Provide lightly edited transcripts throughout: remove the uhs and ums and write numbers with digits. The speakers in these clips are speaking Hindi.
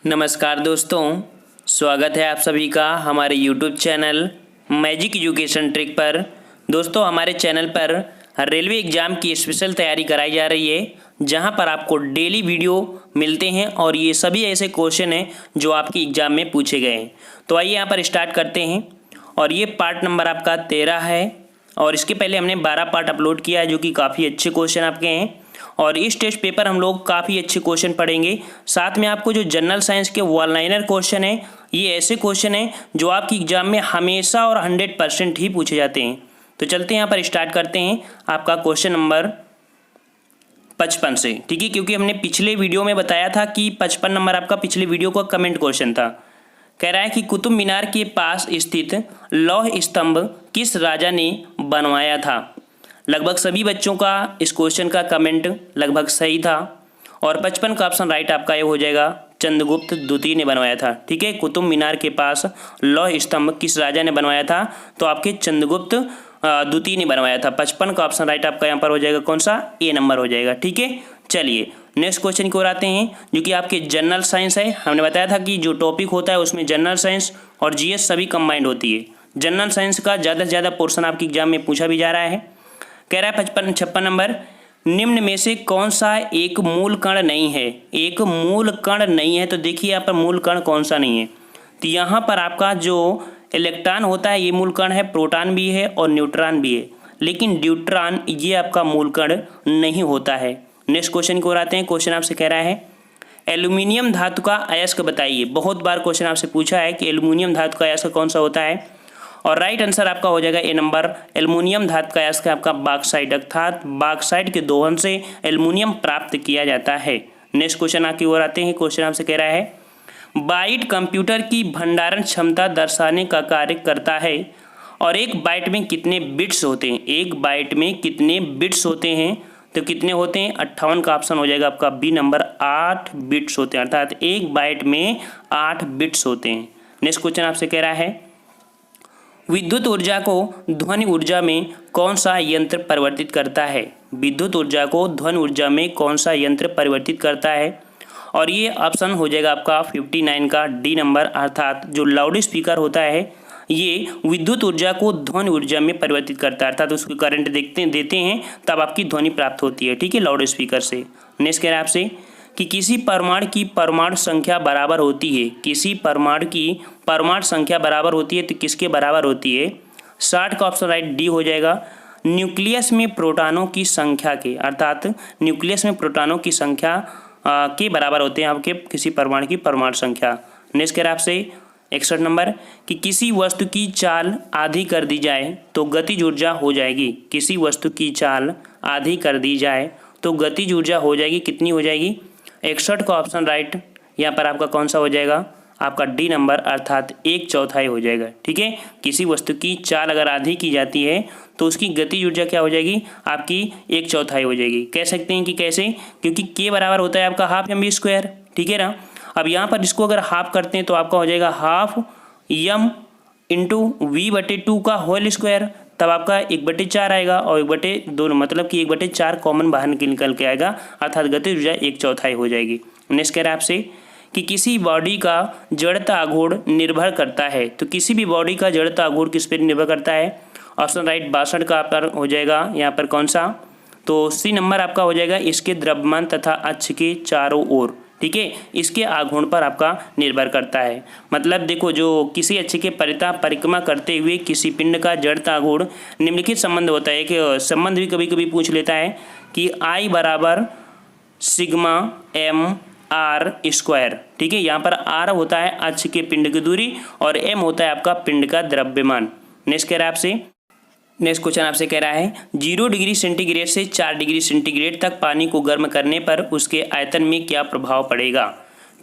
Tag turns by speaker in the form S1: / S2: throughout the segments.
S1: नमस्कार दोस्तों, स्वागत है आप सभी का हमारे YouTube channel magic education trick पर। दोस्तों, हमारे चैनल पर रेलवे एग्ज़ाम की स्पेशल तैयारी कराई जा रही है, जहां पर आपको डेली वीडियो मिलते हैं और ये सभी ऐसे क्वेश्चन हैं जो आपकी एग्ज़ाम में पूछे गए हैं। तो आइए यहाँ पर स्टार्ट करते हैं। और ये पार्ट नंबर आपका 13 है और इसके पहले हमने 12 पार्ट अपलोड किया है, जो कि काफ़ी अच्छे क्वेश्चन आपके हैं। और इस टेस्ट पेपर हम लोग काफ़ी अच्छे क्वेश्चन पढ़ेंगे। साथ में आपको जो जनरल साइंस के वन लाइनर क्वेश्चन हैं, ये ऐसे क्वेश्चन हैं जो आपकी एग्जाम में हमेशा और 100% ही पूछे जाते हैं। तो चलते हैं यहाँ पर स्टार्ट करते हैं आपका क्वेश्चन नंबर 55 से, ठीक है। क्योंकि हमने पिछले वीडियो में बताया था कि 55 नंबर आपका पिछले वीडियो का कमेंट क्वेश्चन था। कह रहा है कि कुतुब मीनार के पास स्थित लौह स्तंभ किस राजा ने बनवाया था। लगभग सभी बच्चों का इस क्वेश्चन का कमेंट लगभग सही था और 55 का ऑप्शन राइट आपका ये हो जाएगा, चंद्रगुप्त द्वितीय ने बनवाया था, ठीक है। कुतुब मीनार के पास लौह स्तंभ किस राजा ने बनवाया था, तो आपके चंद्रगुप्त द्वितीय ने बनवाया था। 55 का ऑप्शन राइट आपका यहाँ पर हो जाएगा, कौन सा, ए नंबर हो जाएगा, ठीक है। चलिए नेक्स्ट क्वेश्चन की ओर आते हैं, जो कि आपके जनरल साइंस है। हमने बताया था कि जो टॉपिक होता है उसमें जनरल साइंस और जीएस सभी कंबाइंड होती है। जनरल साइंस का ज़्यादा से ज़्यादा पोर्शन आपके एग्जाम में पूछा भी जा रहा है। कह रहा है 56 नंबर, निम्न में से कौन सा एक मूल कण नहीं है। एक मूल कण नहीं है, तो देखिए यहाँ पर मूल कण कौन सा नहीं है। तो यहाँ पर आपका जो इलेक्ट्रॉन होता है ये मूल कण है, प्रोटॉन भी है और न्यूट्रॉन भी है, लेकिन ड्यूट्रॉन ये आपका मूल कण नहीं होता है। नेक्स्ट क्वेश्चन की ओर आते हैं। क्वेश्चन आपसे कह रहा है एल्यूमिनियम धातु का अयस्क बताइए। बहुत बार क्वेश्चन आपसे पूछा है कि एल्यूमिनियम धातु का अयस्क कौन सा होता है, और राइट आंसर आपका हो जाएगा ए नंबर, एल्युमिनियम धातु का अयस्क आपका बॉक्साइट, अर्थात बॉक्साइट के दोहन से एल्युमिनियम प्राप्त किया जाता है। नेक्स्ट क्वेश्चन आपकी ओर आते हैं। क्वेश्चन आपसे कह रहा है बाइट कंप्यूटर की भंडारण क्षमता दर्शाने का कार्य करता है और एक बाइट में कितने बिट्स होते हैं। एक बाइट में कितने बिट्स होते हैं, तो कितने होते हैं, 58 का ऑप्शन हो जाएगा आपका बी नंबर, 8 बिट्स होते हैं, अर्थात एक बाइट में 8 बिट्स होते हैं। नेक्स्ट क्वेश्चन आपसे कह रहा है विद्युत ऊर्जा को ध्वनि ऊर्जा में कौन सा यंत्र परिवर्तित करता है। विद्युत ऊर्जा को ध्वनि ऊर्जा में कौन सा यंत्र परिवर्तित करता है, और ये ऑप्शन हो जाएगा आपका 59 का डी नंबर, अर्थात जो लाउड स्पीकर होता है ये विद्युत ऊर्जा को ध्वनि ऊर्जा में परिवर्तित करता है, अर्थात उसको करंट देते हैं तब आपकी ध्वनि प्राप्त होती है, ठीक है, लाउड स्पीकर से। नेक्स्ट कह रहा है आपसे कि किसी परमाणु की परमाणु संख्या बराबर होती है। किसी परमाणु की परमाणु संख्या बराबर होती है, तो किसके बराबर होती है, 60 का ऑप्शन राइट डी हो जाएगा, न्यूक्लियस में प्रोटॉनों की संख्या के, अर्थात न्यूक्लियस में प्रोटॉनों की संख्या के बराबर होते हैं आपके किसी परमाणु की परमाणु संख्या। नेक्स्ट कह रहा है आपसे 61 नंबर कि किसी वस्तु की चाल आधी कर दी जाए तो गतिज ऊर्जा हो जाएगी। किसी वस्तु की चाल आधी कर दी जाए तो गतिज ऊर्जा हो जाएगी, कितनी हो जाएगी, 61 का ऑप्शन राइट यहाँ पर आपका कौन सा हो जाएगा, आपका डी नंबर, अर्थात 1/4 हो जाएगा, ठीक है। किसी वस्तु की चाल अगर आधी की जाती है तो उसकी गतिज ऊर्जा क्या हो जाएगी, आपकी 1/4 हो जाएगी। कह सकते हैं कि कैसे, क्योंकि के बराबर होता है आपका हाफ एम वी स्क्वायर, ठीक है ना। अब यहाँ पर इसको अगर हाफ करते हैं तो आपका हो जाएगा हाफ एम इंटू v/2 का होल स्क्वायर, तब आपका 1/4 आएगा और 1/2, मतलब कि 1/4 कॉमन बाहर निकल के आएगा, अर्थात गतिज ऊर्जा 1/4 हो जाएगी। नेक्स्ट कह रहा है आपसे कि किसी बॉडी का जड़ता आघूर्ण निर्भर करता है। तो किसी भी बॉडी का जड़ता आघूर्ण किस पर निर्भर करता है, ऑप्शन राइट 62 का पर हो जाएगा यहाँ पर कौन सा, तो सी नंबर आपका हो जाएगा, इसके द्रव्यमान तथा अक्ष के चारों ओर, ठीक है, इसके आघूर्ण पर आपका निर्भर करता है। मतलब देखो, जो किसी अक्ष के परिक्रमा करते हुए किसी पिंड का जड़ता आघूर्ण निम्नलिखित संबंध होता है। एक संबंध भी कभी कभी पूछ लेता है कि I बराबर सिग्मा एम आर स्क्वायर, ठीक है। यहाँ पर आर होता है अक्ष के पिंड की दूरी और एम होता है आपका पिंड का द्रव्यमान। नेक्स्ट कह रहा है आपसे, नेक्स्ट क्वेश्चन आपसे कह रहा है 0 डिग्री सेंटीग्रेड से 4 डिग्री सेंटीग्रेड तक पानी को गर्म करने पर उसके आयतन में क्या प्रभाव पड़ेगा।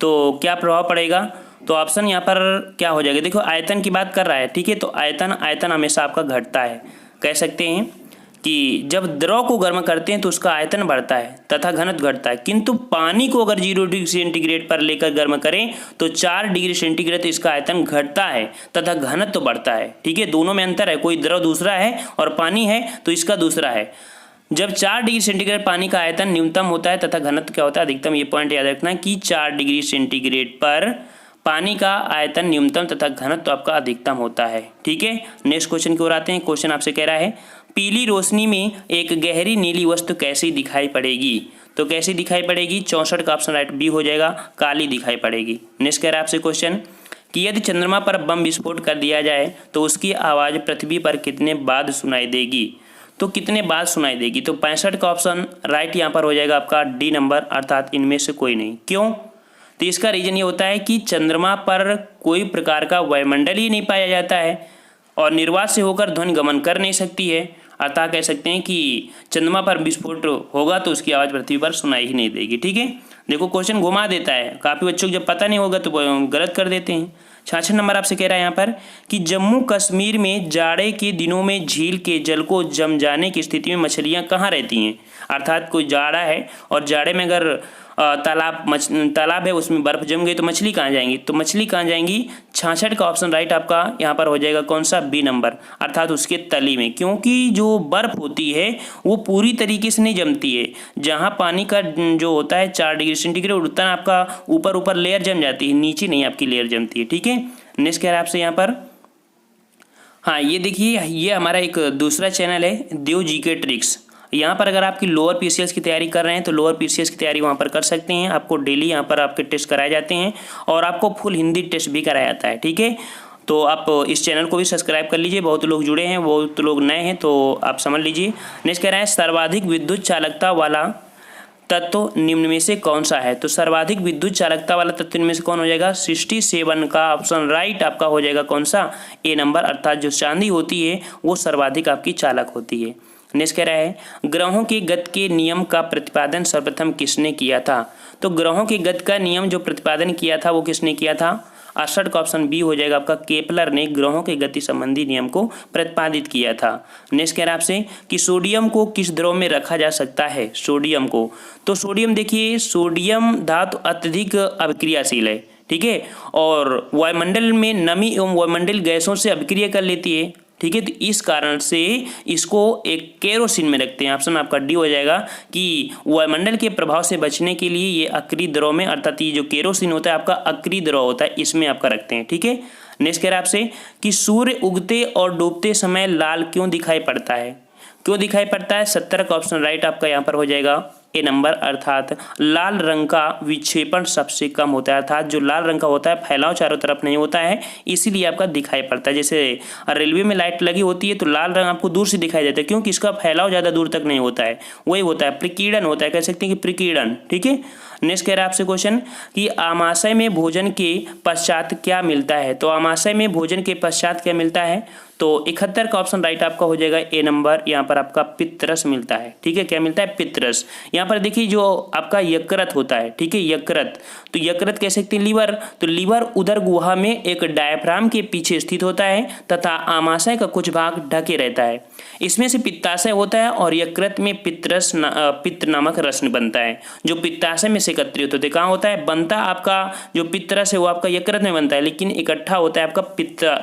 S1: तो क्या प्रभाव पड़ेगा, तो ऑप्शन यहाँ पर क्या हो जाएगा, देखो आयतन की बात कर रहा है, ठीक है, तो आयतन हमेशा आपका घटता है। कह सकते हैं कि जब द्रव को गर्म करते हैं तो उसका आयतन बढ़ता है तथा घनत्व घटता है, किंतु पानी को अगर 0 डिग्री सेंटीग्रेड पर लेकर गर्म करें तो 4 डिग्री सेंटीग्रेड इसका आयतन घटता है तथा घनत्व बढ़ता है, ठीक है। दोनों में अंतर है, कोई द्रव दूसरा है और पानी है तो इसका दूसरा है। जब 4 डिग्री सेंटीग्रेड पानी का आयतन न्यूनतम होता है तथा घनत्व क्या होता है अधिकतम। ये पॉइंट याद रखना कि 4 डिग्री सेंटीग्रेड पर पानी का आयतन न्यूनतम तथा घनत्व आपका अधिकतम होता है। ठीक है, नेक्स्ट क्वेश्चन की ओर आते हैं। क्वेश्चन आपसे कह रहा है पीली रोशनी में एक गहरी नीली वस्तु कैसी दिखाई पड़ेगी। तो कैसी दिखाई पड़ेगी, 64 का ऑप्शन राइट बी हो जाएगा, काली दिखाई पड़ेगी। नेक्स्ट कह रहा है आपसे क्वेश्चन कि यदि चंद्रमा पर बम विस्फोट कर दिया जाए तो उसकी आवाज़ पृथ्वी पर कितने बाद सुनाई देगी। तो कितने बाद सुनाई देगी, तो 65 का ऑप्शन राइट यहाँ पर हो जाएगा आपका डी नंबर, अर्थात इनमें से कोई नहीं। क्यों, तो इसका रीजन ये होता है कि चंद्रमा पर कोई प्रकार का वायुमंडल ही नहीं पाया जाता है और निर्वात से होकर ध्वनि गमन कर नहीं सकती है। अतः कह सकते हैं कि चंद्रमा पर विस्फोट होगा तो उसकी आवाज़ पृथ्वी पर सुनाई ही नहीं देगी। ठीक है, देखो क्वेश्चन घुमा देता है, काफ़ी बच्चों को जब पता नहीं होगा तो गलत कर देते हैं। 66 नंबर आपसे कह रहा है यहाँ पर कि जम्मू कश्मीर में जाड़े के दिनों में झील के जल को जम जाने की स्थिति में मछलियाँ कहाँ रहती हैं। अर्थात कोई जाड़ा है और जाड़े में अगर तालाब है उसमें बर्फ जम गई तो मछली कहाँ जाएंगी, तो मछली कहाँ जाएंगी, 66 का ऑप्शन राइट आपका यहाँ पर हो जाएगा कौन सा, बी नंबर, अर्थात उसके तली में। क्योंकि जो बर्फ होती है वो पूरी तरीके से नहीं जमती है, जहाँ पानी का जो होता है 4 डिग्री सेंटीग्रेड उतना आपका ऊपर ऊपर लेयर जम जाती है, नीचे नहीं आपकी लेयर जमती है। ठीक है, नेक्स्ट कह रहा है आपसे यहाँ पर, हाँ ये देखिए ये हमारा एक दूसरा चैनल है देव जीके ट्रिक्स। यहाँ पर अगर आपकी लोअर पीसीएस की तैयारी कर रहे हैं तो लोअर पीसीएस की तैयारी वहाँ पर कर सकते हैं। आपको डेली यहाँ पर आपके टेस्ट कराए जाते हैं और आपको फुल हिंदी टेस्ट भी कराया जाता है। ठीक है, तो आप इस चैनल को भी सब्सक्राइब कर लीजिए, बहुत लोग जुड़े हैं, बहुत लोग नए हैं, तो आप समझ लीजिए। नेक्स्ट कह रहा है सर्वाधिक विद्युत चालकता वाला तत्व निम्न में से कौन सा है। तो सर्वाधिक विद्युत चालकता वाला तत्व इनमें से कौन हो जाएगा, 67 का ऑप्शन राइट आपका हो जाएगा कौन सा, ए नंबर, अर्थात जो चांदी होती है वो सर्वाधिक आपकी चालक होती है। नेक्स्ट कह रहा है ग्रहों के गति के नियम का प्रतिपादन सर्वप्रथम किसने किया था। तो ग्रहों के गति का नियम जो प्रतिपादन किया था वो किसने किया था, 68 का ऑप्शन बी हो जाएगा आपका, केपलर ने ग्रहों के गति संबंधी नियम को प्रतिपादित किया था। नेक्स्ट कह रहा है आपसे कि सोडियम को किस द्रव में रखा जा सकता है। सोडियम को, तो सोडियम देखिए सोडियम धातु अत्यधिक अभिक्रियाशील है। ठीक है, और वायुमंडल में नमी एवं वायुमंडल गैसों से अभिक्रिया कर लेती है। ठीक है, तो इस कारण से इसको एक केरोसिन में रखते हैं। ऑप्शन आपका डी हो जाएगा कि वायुमंडल के प्रभाव से बचने के लिए ये अक्रिय द्रव में, अर्थात ये जो केरोसिन होता है आपका अक्रिय द्रव होता है, इसमें आपका रखते हैं। ठीक है, नेक्स्ट कह रहा है आपसे कि सूर्य उगते और डूबते समय लाल क्यों दिखाई पड़ता है। क्यों दिखाई पड़ता है, 70 का ऑप्शन राइट आपका यहाँ पर हो जाएगा ए नंबर, अर्थात लाल रंग का विक्षेपण सबसे कम होता है। अर्थात जो लाल रंग का होता है फैलाव चारों तरफ नहीं होता है, इसीलिए आपका दिखाई पड़ता है। जैसे रेलवे में लाइट लगी होती है तो लाल रंग आपको दूर से दिखाई देता है, क्योंकि इसका फैलाव ज़्यादा दूर तक नहीं होता है, वही होता है प्रकीर्णन होता है, कह सकते हैं कि प्रकीर्णन। ठीक है, नेक्स्ट कह रहा है आपसे क्वेश्चन कि आमाशय में भोजन के पश्चात क्या मिलता है। तो आमाशय में भोजन के पश्चात क्या मिलता है, तो 71 का ऑप्शन राइट आपका हो जाएगा ए नंबर, यहाँ पर आपका पित्तरस मिलता है। ठीक है, क्या मिलता है, पित्तरस। यहाँ पर देखिए जो आपका यकृत होता है, ठीक है यकृत, तो यकृत कह सकते हैं लीवर, तो लीवर उदर गुहा में एक डायफ्राम के पीछे स्थित होता है तथा आमाशय का कुछ भाग ढके रहता है। इसमें से पित्ताशय होता है और यकृत में पित्त नामक रस बनता है, जो पित्ताशय में से एकत्रित होते। कहाँ होता है, बनता आपका जो पित्तरस है वो आपका यकृत में बनता है, लेकिन इकट्ठा होता है आपका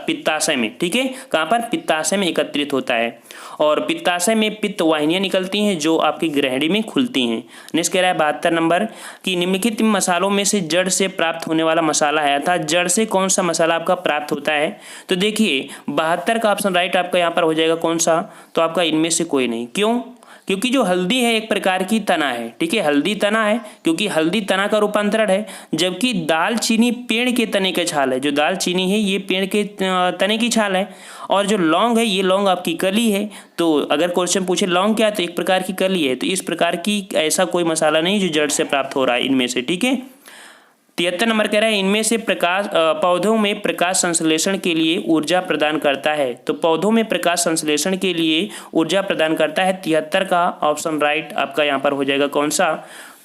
S1: पित्ताशय में। ठीक है, कहाँ पर, पित्ताशय में एकत्रित होता है और पित्ताशय में पित्त वाहिनियां निकलती हैं जो आपकी ग्रहणी में खुलती हैं। नेक्स्ट कह रहा है 72 नंबर कि निम्नलिखित मसालों में से जड़ से प्राप्त होने वाला मसाला है, अर्थात जड़ से कौन सा मसाला आपका प्राप्त होता है। तो देखिए 72 का ऑप्शन राइट आपका यहाँ पर हो जाएगा कौन सा, तो आपका इनमें से कोई नहीं। क्यों, क्योंकि जो हल्दी है एक प्रकार की तना है। ठीक है, हल्दी तना है क्योंकि हल्दी तना का रूपांतरण है, जबकि दालचीनी पेड़ के तने के छाल है। जो दालचीनी है ये पेड़ के तने की छाल है, और जो लौंग है ये लौंग आपकी कली है। तो अगर क्वेश्चन पूछे लौंग क्या है तो एक प्रकार की कली है। तो इस प्रकार की ऐसा कोई मसाला नहीं जो जड़ से प्राप्त हो रहा है इनमें से। ठीक है, 73 नंबर कह रहा है इनमें से पौधों में प्रकाश संश्लेषण के लिए ऊर्जा प्रदान करता है। तो पौधों में प्रकाश संश्लेषण के लिए ऊर्जा प्रदान करता है, 73 का ऑप्शन राइट आपका यहाँ पर हो जाएगा कौन सा,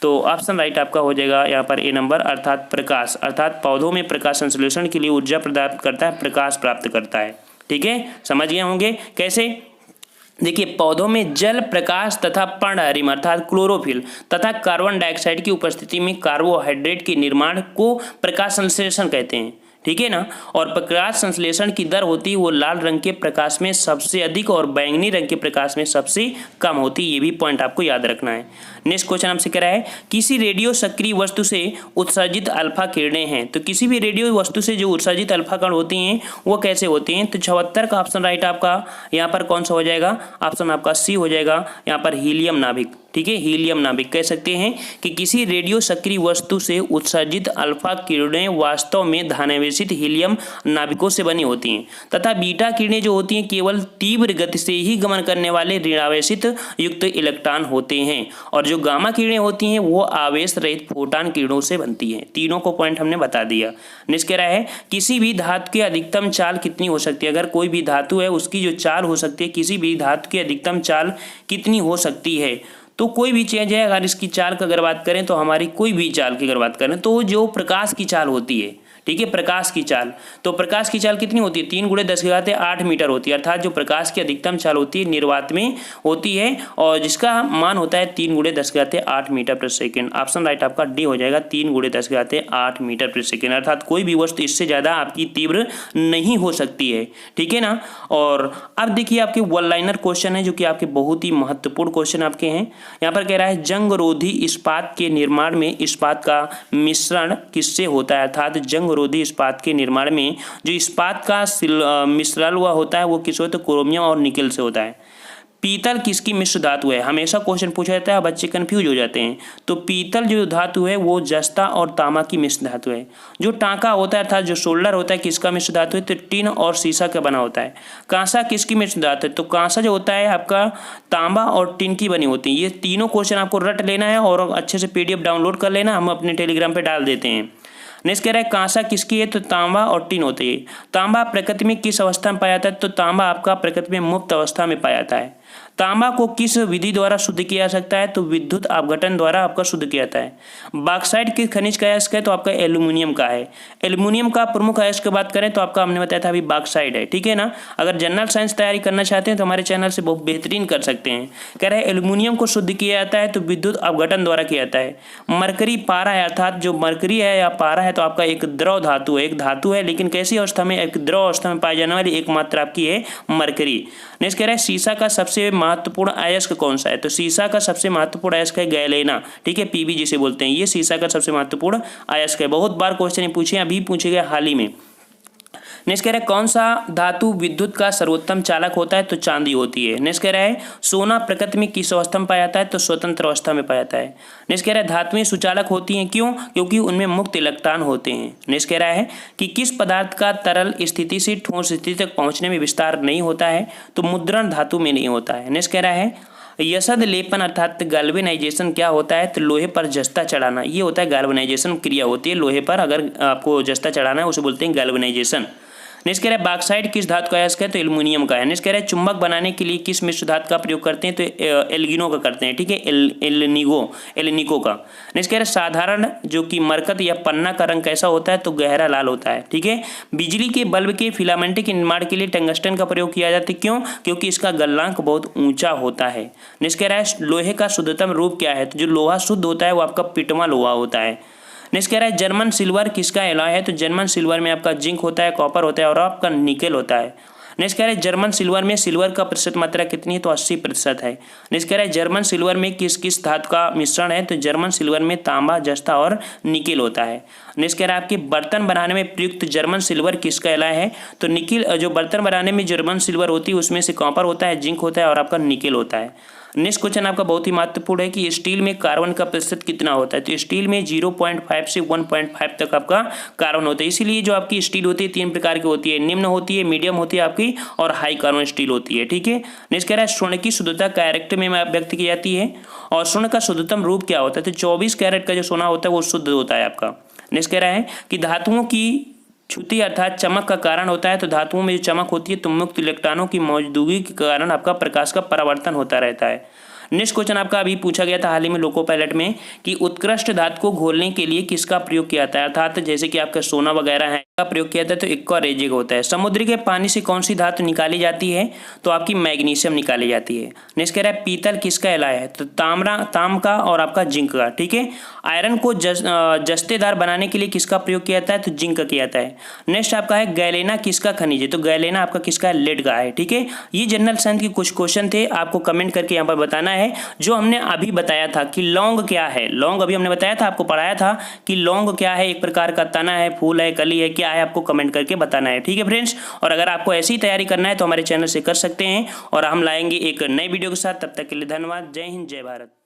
S1: तो ऑप्शन राइट आपका हो जाएगा यहाँ पर ए नंबर, अर्थात प्रकाश, अर्थात पौधों में प्रकाश संश्लेषण के लिए ऊर्जा प्रदान करता है, प्रकाश प्राप्त करता है। ठीक है, समझ गए होंगे कैसे। देखिए पौधों में जल, प्रकाश तथा पर्णहरिम अर्थात क्लोरोफिल तथा कार्बन डाइऑक्साइड की उपस्थिति में कार्बोहाइड्रेट के निर्माण को प्रकाश संश्लेषण कहते हैं। ठीक है ना। और प्रकाश संश्लेषण की दर होती है वो लाल रंग के प्रकाश में सबसे अधिक और बैंगनी रंग के प्रकाश में सबसे कम होती है। ये भी पॉइंट आपको याद रखना है। नेक्स्ट क्वेश्चन हमसे कह रहा है किसी रेडियो सक्रिय वस्तु से उत्सर्जित अल्फा किरणें हैं। तो किसी भी रेडियो वस्तु से जो उत्सर्जित अल्फा कण होती हैं वो कैसे होती हैं। तो 76 का ऑप्शन राइट आपका यहाँ पर कौन सा हो जाएगा, ऑप्शन आपका सी हो जाएगा यहाँ पर हीलियम नाभिक। ठीक है, हीलियम नाभिक कह सकते हैं कि किसी रेडियो सक्रिय वस्तु से उत्सर्जित अल्फा किरणें वास्तव में धनावेशित हीलियम नाभिकों से बनी होती हैं तथा बीटा किरणें जो होती हैं केवल तीव्र गति से ही गमन करने वाले ऋणावेशित युक्त इलेक्ट्रॉन होते हैं और जो गामा किरणें होती हैं वो आवेश रहित फोटॉन किरणों से बनती हैं। तीनों को पॉइंट हमने बता दिया। नेक्स्ट कह रहा है किसी भी धातु की अधिकतम चाल कितनी हो सकती है। अगर कोई भी धातु है उसकी जो चाल हो सकती है, किसी भी धातु की अधिकतम चाल कितनी हो सकती है। तो कोई भी चीज़ है अगर इसकी चाल की अगर बात करें तो हमारी कोई भी चाल की अगर बात करें तो जो प्रकाश की चाल होती है, ठीक है, प्रकाश की चाल, तो प्रकाश की चाल कितनी होती है 3 × 10⁸ मीटर होती है। अर्थात जो प्रकाश की अधिकतम चाल होती है निर्वात में होती है और जिसका मान होता है 3 × 10⁸ मीटर प्रति सेकेंड। ऑप्शन राइट आपका डी हो जाएगा 3 × 10⁸ मीटर प्रति सेकेंड। अर्थात कोई भी वस्तु इससे ज़्यादा आपकी तीव्र नहीं हो सकती है। ठीक है ना। और अब देखिए आपके वन लाइनर क्वेश्चन है जो कि आपके बहुत ही महत्वपूर्ण क्वेश्चन आपके हैं। यहाँ पर कह रहा है जंगरोधी इस्पात के निर्माण में इस्पात का मिश्रण किससे होता है। अर्थात जंगरोधी इस्पात के निर्माण में जो इस्पात का मिश्रण हुआ होता है वो किस होता है, क्रोमियम और निकेल से होता है। पीतल किसकी मिश्र धातु है, हमेशा क्वेश्चन पूछा जाता है, बच्चे कंफ्यूज हो जाते हैं। तो पीतल जो धातु है वो जस्ता और तांबा की मिश्र धातु है। जो टांका होता है अर्थात जो शोल्डर होता है किसका मिश्र धातु है, तो टिन और सीसा का बना होता है। कांसा किसकी मिश्र धातु है, तो कांसा जो होता है आपका तांबा और टिन की बनी होती है। ये तीनों क्वेश्चन आपको रट लेना है और अच्छे से PDF डाउनलोड कर लेना, हम अपने टेलीग्राम पर डाल देते हैं। नेक्स्ट कह रहा है कांसा किसकी है, तो तांबा और टिन होती है। तांबा प्रकृति में किस अवस्था में पाया जाता है, तो तांबा आपका प्रकृति में मुक्त अवस्था में पाया जाता है। तांबा को किस विधि द्वारा शुद्ध किया जा सकता है, तो विद्युत अपघटन द्वारा आपका शुद्ध किया जाता है। बॉक्साइट किस खनिज का अयस्क है, तो आपका एल्यूमिनियम का है। एल्यूमिनियम का प्रमुख अयस्क की बात करें तो आपका हमने बताया था अभी बॉक्साइट है। ठीक है ना। अगर जनरल साइंस तैयारी करना चाहते हैं तो हमारे चैनल से बहुत बेहतरीन कर सकते हैं। कह रहे हैं एल्यूमिनियम को शुद्ध किया जाता है तो विद्युत अपघटन द्वारा किया जाता है। मरकरी पारा है, अर्थात जो मरकरी है या पारा है तो आपका एक द्रव धातु है, एक धातु है लेकिन कैसी अवस्था में, एक द्रव अवस्था में पाई जाने वाली एकमात्र आपकी है मरकरी। नेक्स्ट कह रहा है सीसा का सबसे महत्वपूर्ण अयस्क कौन सा है, तो सीसा का सबसे महत्वपूर्ण अयस्क है गैलेना। ठीक है, PB जिसे बोलते हैं, ये सीसा का सबसे महत्वपूर्ण अयस्क है। बहुत बार क्वेश्चन पूछे, अभी पूछे गए हाल ही में। नेक्स्ट कह रहा है कौन सा धातु विद्युत का सर्वोत्तम चालक होता है, तो चांदी होती है। नेक्स्ट कह रहा है सोना प्रकृति में किस अवस्था में पाया जाता है, तो स्वतंत्र अवस्था में पाया जाता है। नेक्स्ट कह रहा है धातुएं सुचालक होती हैं, क्यों, क्योंकि उनमें मुक्त इलेक्ट्रॉन होते हैं। नेक्स्ट कह रहा है कि किस पदार्थ का तरल स्थिति से ठोस स्थिति तक पहुंचने में विस्तार नहीं होता है, तो मुद्रण धातु में नहीं होता है। नेक्स्ट कह रहा है यसद लेपन अर्थात गैल्वेनाइजेशन क्या होता है, तो लोहे पर जस्ता चढ़ाना, ये होता है गैल्वेनाइजेशन क्रिया होती है लोहे पर अगर आपको जस्ता चढ़ाना है उसे बोलते हैं गैल्वेनाइजेशन। नेक्स्ट कह रहा है बॉक्साइट किस धातु का अयस्क है, तो एल्यूमिनियम का है। नेक्स्ट कह रहा है चुंबक बनाने के लिए किस मिश्र धातु का प्रयोग करते हैं, तो एल्गिनो का करते हैं। ठीक है, एल्निको का। नेक्स्ट कह रहा है साधारण जो कि मरकत या पन्ना का रंग कैसा होता है, तो गहरा लाल होता है। ठीक है, बिजली के बल्ब के फिलामेंट के निर्माण के लिए टंगस्टन का प्रयोग किया जाता है, क्यों, क्योंकि इसका गलनांक बहुत ऊंचा होता है। नेक्स्ट कह रहा है लोहे का शुद्धतम रूप क्या है, तो जो लोहा शुद्ध होता है वो आपका पिटमा लोहा होता है। नेक्स्ट कह रहा है जर्मन सिल्वर किसका एलॉय है, तो जर्मन सिल्वर में आपका जिंक होता है, कॉपर होता है और आपका निकेल होता है। नेक्स्ट कह रहा है जर्मन सिल्वर में सिल्वर का प्रतिशत मात्रा कितनी है, तो 80% है। नेक्स्ट कह रहा है जर्मन सिल्वर में किस किस धातु का मिश्रण है, तो जर्मन सिल्वर में तांबा, जस्ता और निकेल होता है। नेक्स्ट कह रहा है आपके बर्तन बनाने में प्रयुक्त जर्मन सिल्वर किसका एलॉय है, तो निकेल, जो बर्तन बनाने में जर्मन सिल्वर होती है उसमें से कॉपर होता है, जिंक होता है और आपका निकेल होता है। नेक्स्ट क्वेश्चन आपका बहुत ही महत्वपूर्ण है कि स्टील में कार्बन का प्रतिशत कितना होता है, तो स्टील में 0.5 से 1.5 तक आपका कार्बन होता है। इसीलिए जो आपकी स्टील होती है 3 प्रकार की होती है, निम्न होती है, मीडियम होती है आपकी और हाई कार्बन स्टील होती है। ठीक है। नेक्स्ट कह रहा है स्वर्ण की शुद्धता कैरेट में व्यक्त की जाती है और स्वर्ण का शुद्धतम रूप क्या होता है, तो 24 कैरेट का जो सोना होता है वो शुद्ध होता है आपका। नेक्स्ट कह रहा है कि धातुओं की छुति अर्थात चमक का कारण होता है, तो धातुओं में जो चमक होती है तो मुक्त इलेक्ट्रॉनों की मौजूदगी के कारण आपका प्रकाश का परावर्तन होता रहता है। नेक्स्ट क्वेश्चन आपका अभी पूछा गया था हाल ही में लोको पायलट में कि उत्कृष्ट धातु को घोलने के लिए किसका प्रयोग किया जाता है, अर्थात जैसे कि आपका सोना वगैरह है का प्रयोग किया जाता है तो इक्का और रेजे का होता है। समुद्र के पानी से कौन सी धातु निकाली जाती है, तो आपकी मैग्नीशियम निकाली जाती है। नेक्स्ट कह रहा है पीतल किसका एलॉय है, तो ताम का और आपका जिंक का। ठीक है। आयरन को जस्तेदार बनाने के लिए किसका प्रयोग किया जाता है, तो जिंक का किया जाता है। नेक्स्ट आपका है गैलेना किसका खनिज है, तो गैलेना आपका किसका है, लेड का है। ठीक है। ये जनरल साइंस के कुछ क्वेश्चन थे, आपको कमेंट करके यहाँ पर बताना है। जो हमने अभी बताया था कि लौंग क्या है, लौंग अभी हमने बताया था, आपको पढ़ाया था कि लौंग क्या है, एक प्रकार का तना है, फूल है, कली है, क्या है, आपको कमेंट करके बताना है। ठीक है फ्रेंड्स। और अगर आपको ऐसी ही तैयारी करना है तो हमारे चैनल से कर सकते हैं और हम लाएंगे एक नई वीडियो के साथ। तब तक के लिए धन्यवाद। जय हिंद, जय भारत।